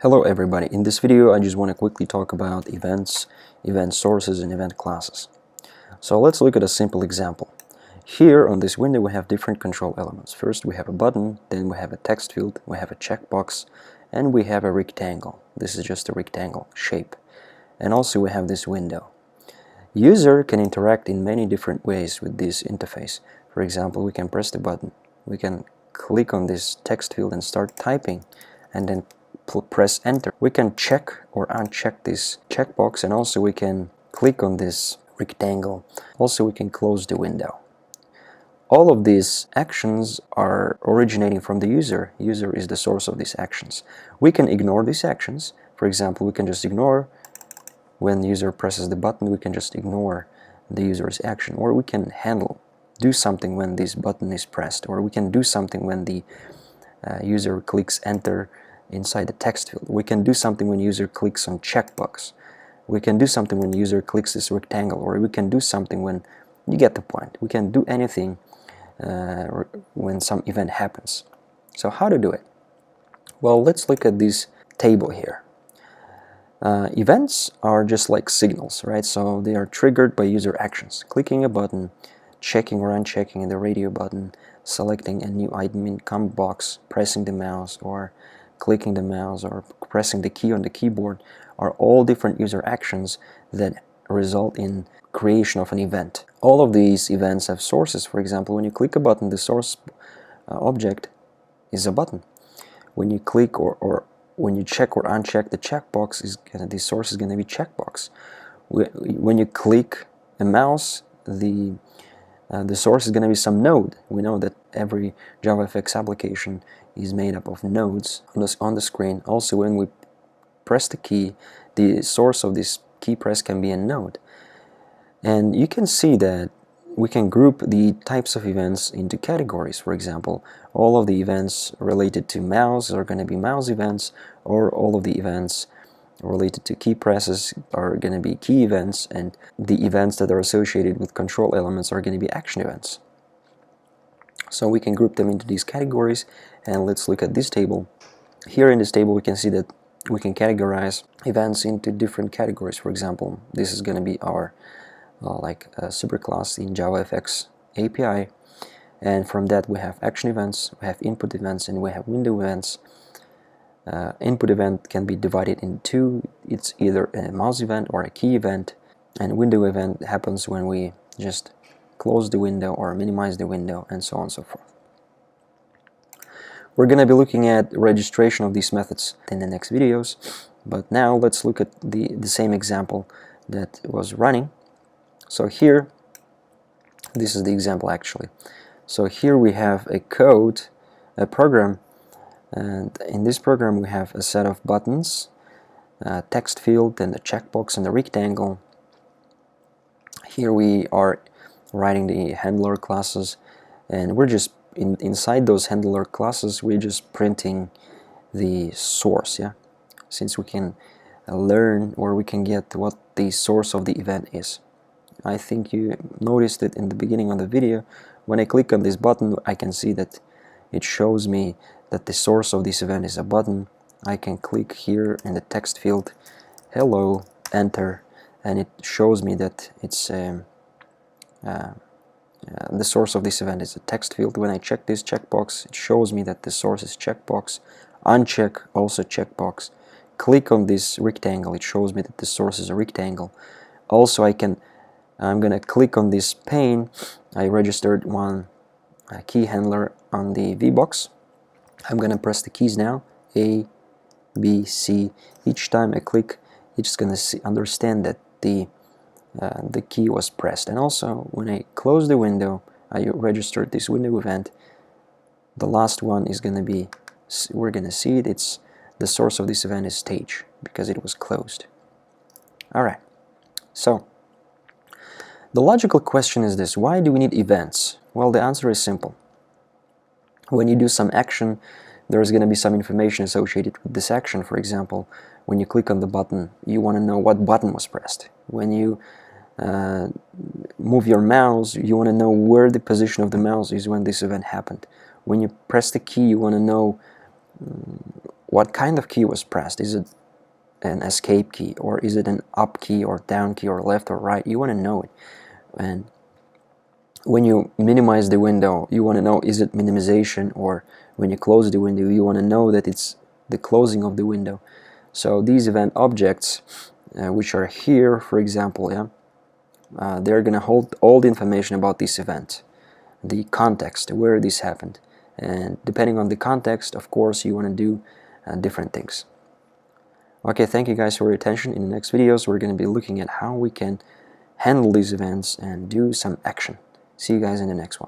Hello everybody, in this video I just want to quickly talk about events, event sources and event classes. So let's look at a simple example. Here on this window we have different control elements. First we have a button, then we have a text field, we have a checkbox, and we have a rectangle. This is just a rectangle shape. And also we have this window. User can interact in many different ways with this interface. For example, we can press the button, we can click on this text field and start typing, and then press enter. We can check or uncheck this checkbox, and also we can click on this rectangle. Also we can close the window. All of these actions are originating from the user. User is the source of these actions. We can ignore these actions. For example, we can just ignore when the user presses the button, we can just ignore the user's action, or we can do something when this button is pressed, or we can do something when the user clicks enter inside the text field. We can do something when user clicks on checkbox. We can do something when user clicks this rectangle, or we can do something when you get the point. We can do anything when some event happens. So how to do it? Well, let's look at this table here. Events are just like signals, right? So they are triggered by user actions. Clicking a button, checking or unchecking the radio button, selecting a new item in combo box, pressing the mouse, or clicking the mouse, or pressing the key on the keyboard are all different user actions that result in creation of an event. All of these events have sources. For example, when you click a button, the source object is a button. When you click or when you check or uncheck the checkbox, the source is going to be checkbox. When you click a mouse, the source is going to be some node. We know that every JavaFX application is made up of nodes on the screen. Also, when we press the key, the source of this key press can be a node. And you can see that we can group the types of events into categories. For example, all of the events related to mouse are going to be mouse events, or all of the events related to key presses are going to be key events, and the events that are associated with control elements are going to be action events. So we can group them into these categories, and let's look at this table. Here in this table we can see that we can categorize events into different categories. For example, this is going to be our superclass in JavaFX API, and from that we have action events, we have input events, and we have window events. Input event can be divided into two. It's either a mouse event or a key event, and window event happens when we just close the window or minimize the window, and so on and so forth. We're going to be looking at registration of these methods in the next videos, but now let's look at the same example that was running. So here, this is the example actually. So here we have a code, a program, and in this program we have a set of buttons, a text field, and the checkbox and the rectangle. Here we are writing the handler classes, and we're just inside those handler classes we're just printing the source, yeah, since we can learn, or we can get what the source of the event is. I think you noticed it in the beginning of the video. When I click on this button, I can see that it shows me that the source of this event is a button. I can click here in the text field, hello, enter, and it shows me that it's the source of this event is a text field. When I check this checkbox, it shows me that the source is checkbox. Uncheck, also checkbox. Click on this rectangle, it shows me that the source is a rectangle. Also, I'm gonna click on this pane. I registered one key handler on the VBox. I'm gonna press the keys now, A, B, C. Each time I click, it's gonna understand that the key was pressed. And also, when I close the window, I registered this window event. The last one is gonna be, we're gonna see it. It's the source of this event is stage because it was closed. All right. So the logical question is this: why do we need events? Well, the answer is simple. When you do some action, there's going to be some information associated with this action. For example, when you click on the button, you want to know what button was pressed. When you move your mouse, you want to know where the position of the mouse is when this event happened. When you press the key, you want to know what kind of key was pressed. Is it an escape key, or is it an up key or down key or left or right? You want to know it. And when you minimize the window, you want to know, is it minimization, or when you close the window, you want to know that it's the closing of the window. So these event objects, which are here, for example, they're going to hold all the information about this event, the context, where this happened. And depending on the context, of course, you want to do different things. Okay, thank you guys for your attention. In the next videos, we're going to be looking at how we can handle these events and do some action. See you guys in the next one.